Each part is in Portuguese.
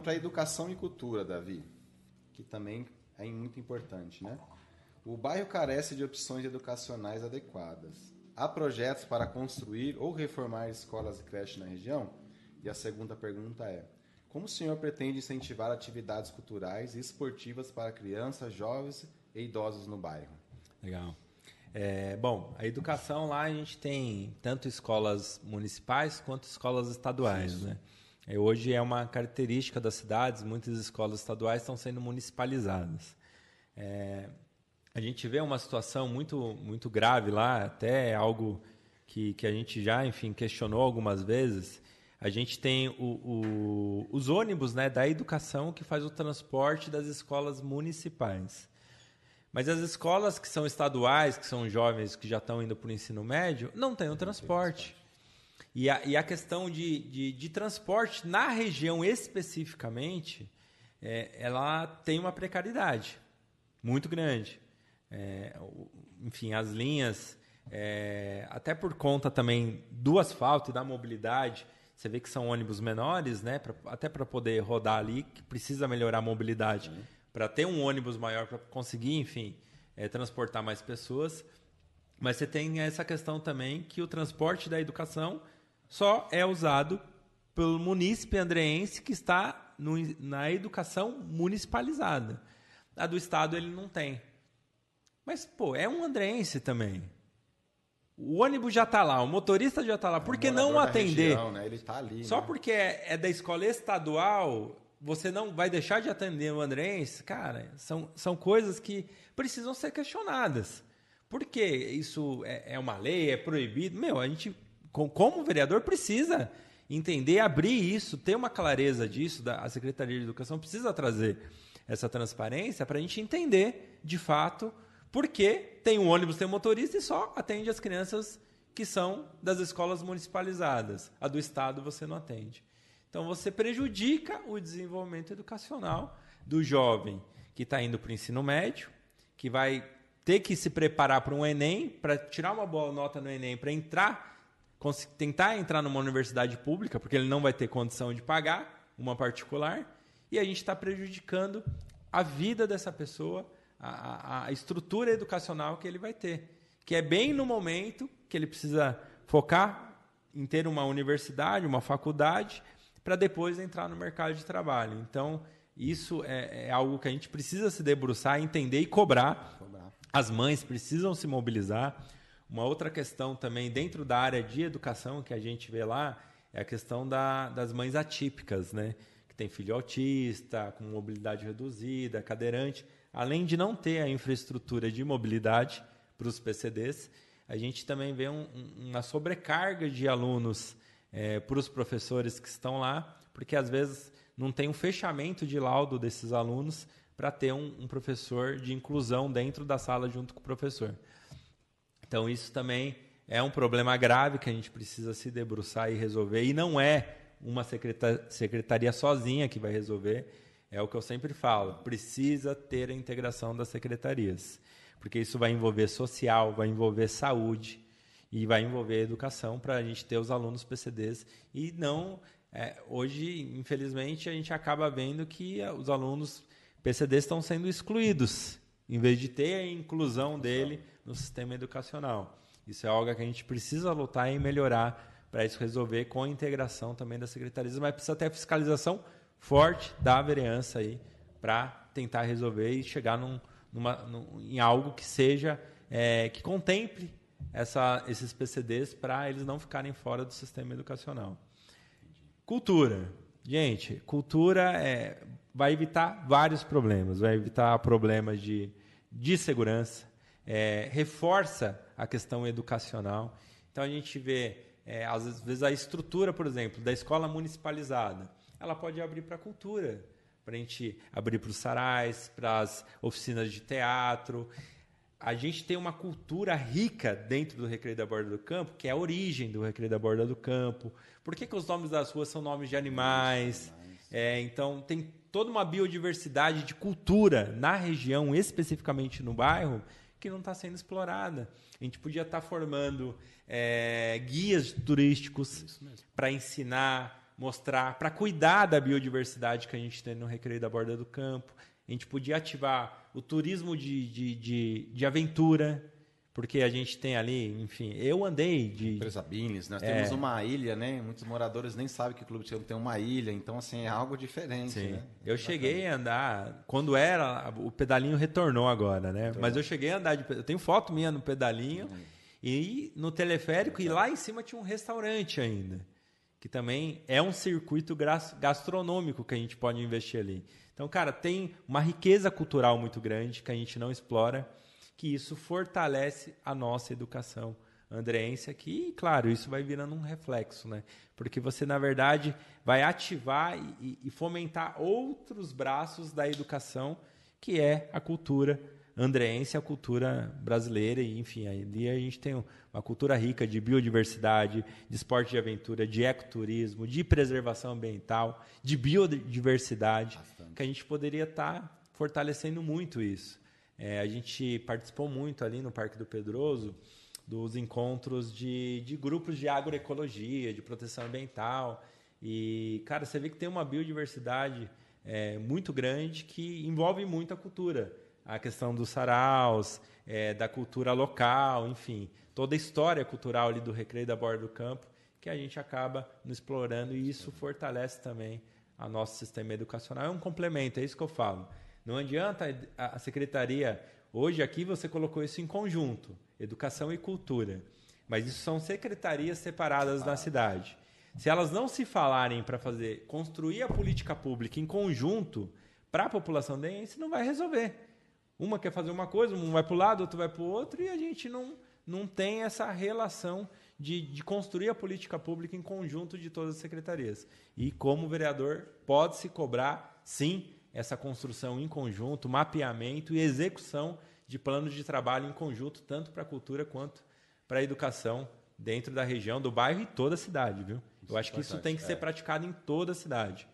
para educação e cultura, Davi, que também é muito importante, né? O bairro carece de opções educacionais adequadas. Há projetos para construir ou reformar escolas e creches na região? E a segunda pergunta é: como o senhor pretende incentivar atividades culturais e esportivas para crianças, jovens e idosos no bairro? Legal. Bom, a educação lá a gente tem tanto escolas municipais quanto escolas estaduais, né? Hoje é uma característica das cidades, muitas escolas estaduais estão sendo municipalizadas. A gente vê uma situação muito, muito grave lá, até algo que a gente já, enfim, questionou algumas vezes. A gente tem os ônibus, né, da educação que faz o transporte das escolas municipais. Mas as escolas que são estaduais, que são jovens que já estão indo para o ensino médio, não tem o transporte. E a questão de transporte na região especificamente, ela tem uma precariedade muito grande. Enfim, as linhas, até por conta também do asfalto e da mobilidade, você vê que são ônibus menores, né? Até para poder rodar ali, que precisa melhorar a mobilidade, para ter um ônibus maior, para conseguir, enfim, transportar mais pessoas. Mas você tem essa questão também que o transporte da educação só é usado pelo munícipe andreense que está na educação municipalizada. A do Estado ele não tem. Mas, pô, é um andreense também. O ônibus já está lá, o motorista já está lá. Por que não atender? Região, né? Ele tá ali, só né? porque é da escola estadual, você não vai deixar de atender o andreense? Cara, são coisas que precisam ser questionadas. Por que isso é uma lei, é proibido? A gente, como vereador, precisa entender, abrir isso, ter uma clareza disso. A Secretaria de Educação precisa trazer essa transparência para a gente entender, de fato, porque tem um ônibus, tem um motorista e só atende as crianças que são das escolas municipalizadas. A do Estado você não atende. Então você prejudica o desenvolvimento educacional do jovem que está indo para o ensino médio, que vai ter que se preparar para um Enem, para tirar uma boa nota no Enem, para tentar entrar numa universidade pública, porque ele não vai ter condição de pagar uma particular, e a gente está prejudicando a vida dessa pessoa, a estrutura educacional que ele vai ter, que é bem no momento que ele precisa focar em ter uma universidade, uma faculdade, para depois entrar no mercado de trabalho. Então, isso é algo que a gente precisa se debruçar, entender e cobrar. As mães precisam se mobilizar. Uma outra questão também dentro da área de educação que a gente vê lá é a questão das mães atípicas, né? Que tem filho autista, com mobilidade reduzida, cadeirante. Além de não ter a infraestrutura de mobilidade para os PCDs, a gente também vê uma sobrecarga de alunos para os professores que estão lá, porque às vezes não tem um fechamento de laudo desses alunos para ter um professor de inclusão dentro da sala junto com o professor. Então isso também é um problema grave que a gente precisa se debruçar e resolver, e não é uma secretaria sozinha que vai resolver. É o que eu sempre falo, precisa ter a integração das secretarias, porque isso vai envolver social, vai envolver saúde e vai envolver educação para a gente ter os alunos PCDs. E não, hoje, infelizmente, a gente acaba vendo que os alunos PCDs estão sendo excluídos, em vez de ter a inclusão dele no sistema educacional. Isso é algo que a gente precisa lutar e melhorar para isso resolver com a integração também das secretarias, mas precisa ter a fiscalização forte da vereança aí para tentar resolver e chegar em algo que seja que contemple esses PCDs para eles não ficarem fora do sistema educacional. Cultura. Gente, cultura vai evitar vários problemas. Vai evitar problemas de segurança, reforça a questão educacional. Então a gente vê, às vezes, a estrutura, por exemplo, da escola municipalizada. Ela pode abrir para a cultura, para a gente abrir para os sarais, para as oficinas de teatro. A gente tem uma cultura rica dentro do Recreio da Borda do Campo, que é a origem do Recreio da Borda do Campo. Por que os nomes das ruas são nomes de animais? Então, tem toda uma biodiversidade de cultura na região, especificamente no bairro, que não está sendo explorada. A gente podia estar formando guias turísticos para ensinar mostrar, para cuidar da biodiversidade que a gente tem no Recreio da Borda do Campo. A gente podia ativar o turismo de aventura, porque a gente tem ali, enfim, eu andei de... Presa Bines, nós temos uma ilha, né? Muitos moradores nem sabem que o Clube de Campo tem uma ilha, então, assim, é algo diferente, Sim. né? Eu cheguei a andar, quando era, o pedalinho retornou agora, né? Mas eu cheguei a andar, eu tenho foto minha no pedalinho, e no teleférico, e lá em cima tinha um restaurante ainda, que também é um circuito gastronômico que a gente pode investir ali. Então, cara, tem uma riqueza cultural muito grande que a gente não explora, que isso fortalece a nossa educação andreense aqui. E, claro, isso vai virando um reflexo, né? Porque você, na verdade, vai ativar e fomentar outros braços da educação, que é a cultura andreense, a cultura brasileira. E, enfim, ali a gente tem uma cultura rica de biodiversidade, de esporte de aventura, de ecoturismo, de preservação ambiental, de biodiversidade, que a gente poderia estar fortalecendo muito isso. A gente participou muito ali no Parque do Pedroso dos encontros de grupos de agroecologia, de proteção ambiental. E, cara, você vê que tem uma biodiversidade muito grande que envolve muito a cultura. A questão dos saraus, da cultura local, enfim, toda a história cultural ali do Recreio da Borda do Campo, que a gente acaba nos explorando, e isso fortalece também o nosso sistema educacional. É um complemento, é isso que eu falo. Não adianta a secretaria... Hoje aqui você colocou isso em conjunto, educação e cultura. Mas isso são secretarias separadas na cidade. Se elas não se falarem para construir a política pública em conjunto para a população dense, não vai resolver. Uma quer fazer uma coisa, um vai para o lado, outro vai para o outro, e a gente não tem essa relação de construir a política pública em conjunto de todas as secretarias. E como vereador, pode-se cobrar, sim, essa construção em conjunto, mapeamento e execução de planos de trabalho em conjunto, tanto para a cultura quanto para a educação dentro da região, do bairro e toda a cidade, viu? Eu acho que isso tem que ser praticado em toda a cidade.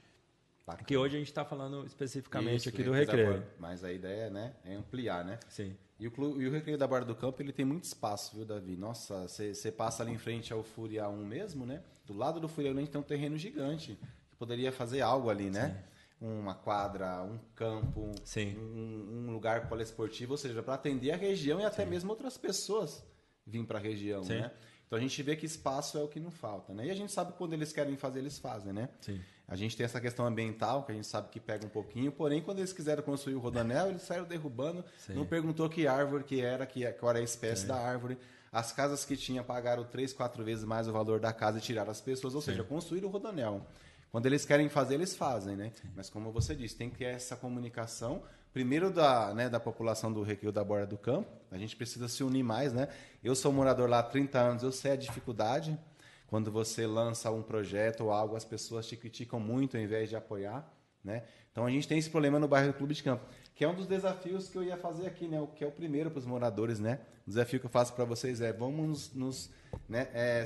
Bacana. Porque hoje a gente está falando especificamente aqui do Recreio. Mas a ideia, né, é ampliar, né? Sim. E o Recreio da Borda do Campo, ele tem muito espaço, viu, Davi? Nossa, você passa ali em frente ao Fúria 1 mesmo, né? Do lado do Fúria 1 a gente tem um terreno gigante, que poderia fazer algo ali, né? Sim. Uma quadra, um campo, um lugar poliesportivo, ou seja, para atender a região e até mesmo outras pessoas virem para a região, né? Então a gente vê que espaço é o que não falta, né? E a gente sabe que quando eles querem fazer, eles fazem, né? Sim. A gente tem essa questão ambiental, que a gente sabe que pega um pouquinho, porém, quando eles quiseram construir o rodoanel, eles saíram derrubando, não perguntou que árvore que era, qual era a espécie da árvore. As casas que tinha pagaram 3, 4 vezes mais o valor da casa e tiraram as pessoas, ou seja, construíram o rodoanel. Quando eles querem fazer, eles fazem, né? Mas como você disse, tem que ter essa comunicação, primeiro da população do Recreio da Borda do Campo, a gente precisa se unir mais, né? Eu sou morador lá há 30 anos, eu sei a dificuldade, quando você lança um projeto ou algo, as pessoas te criticam muito ao invés de apoiar, né? Então a gente tem esse problema no bairro do Clube de Campo, que é um dos desafios que eu ia fazer aqui, né? Que é o primeiro para os moradores, né? O desafio que eu faço para vocês vamos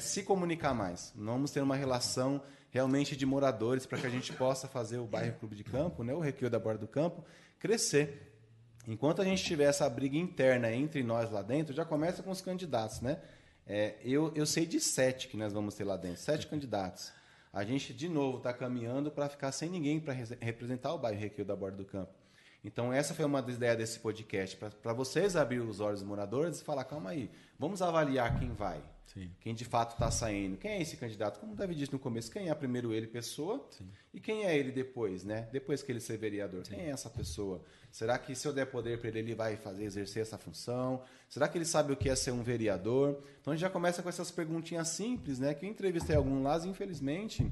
se comunicar mais, vamos ter uma relação realmente de moradores para que a gente possa fazer o bairro Clube de Campo, né? O Recreio da Borda do Campo, crescer. Enquanto a gente tiver essa briga interna entre nós lá dentro, já começa com os candidatos, né? Eu sei de 7 que nós vamos ter lá dentro, 7 candidatos. A gente, de novo, está caminhando para ficar sem ninguém para representar o bairro Recreio da Borda do Campo. Então, essa foi uma das ideias desse podcast, para vocês abrir os olhos dos moradores e falar, calma aí, vamos avaliar quem vai. Sim. Quem de fato está saindo. Quem é esse candidato? Como o David disse no começo, quem é primeiro ele, pessoa, e quem é ele depois, né? Depois que ele ser vereador. Sim. Quem é essa pessoa? Será que se eu der poder para ele, ele vai exercer essa função? Será que ele sabe o que é ser um vereador? Então a gente já começa com essas perguntinhas simples, né? Que eu entrevistei algum lá, infelizmente,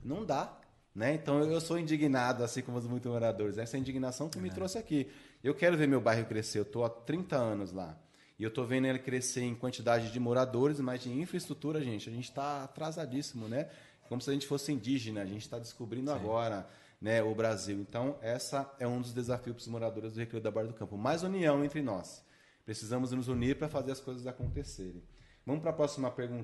não dá. Né? Então eu sou indignado, assim como os muitos moradores. Essa indignação que me trouxe aqui. Eu quero ver meu bairro crescer, eu estou há 30 anos lá. E eu estou vendo ele crescer em quantidade de moradores, mas de infraestrutura, a gente está atrasadíssimo, né? Como se a gente fosse indígena, a gente está descobrindo agora, né, o Brasil. Então, essa é um dos desafios para os moradores do Recreio da Borda do Campo. Mais união entre nós. Precisamos nos unir para fazer as coisas acontecerem. Vamos para a próxima pergunta.